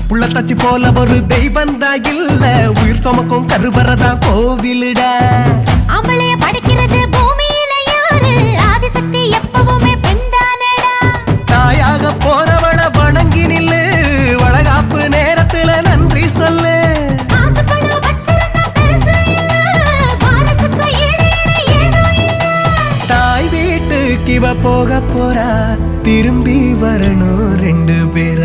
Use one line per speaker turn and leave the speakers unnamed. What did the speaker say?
புள்ளத்தாச்சி போல ஒரு தெய்வந்தா இல்ல, உயிர் சுமக்கும் கருவறதா கோவிலுடா.
அவளைய படைக்கிறது பூமியில யாரு? ஆதிசக்தி எப்பவுமே பெண்தானடா.
தாயாக போறவள வணங்கி நில்லு, வளகாப்பு நேரத்துல நன்றி சொல்லு. தாய் வீட்டுக்கு இவ போக போறா, திரும்பி வரணும் 2 பேரா.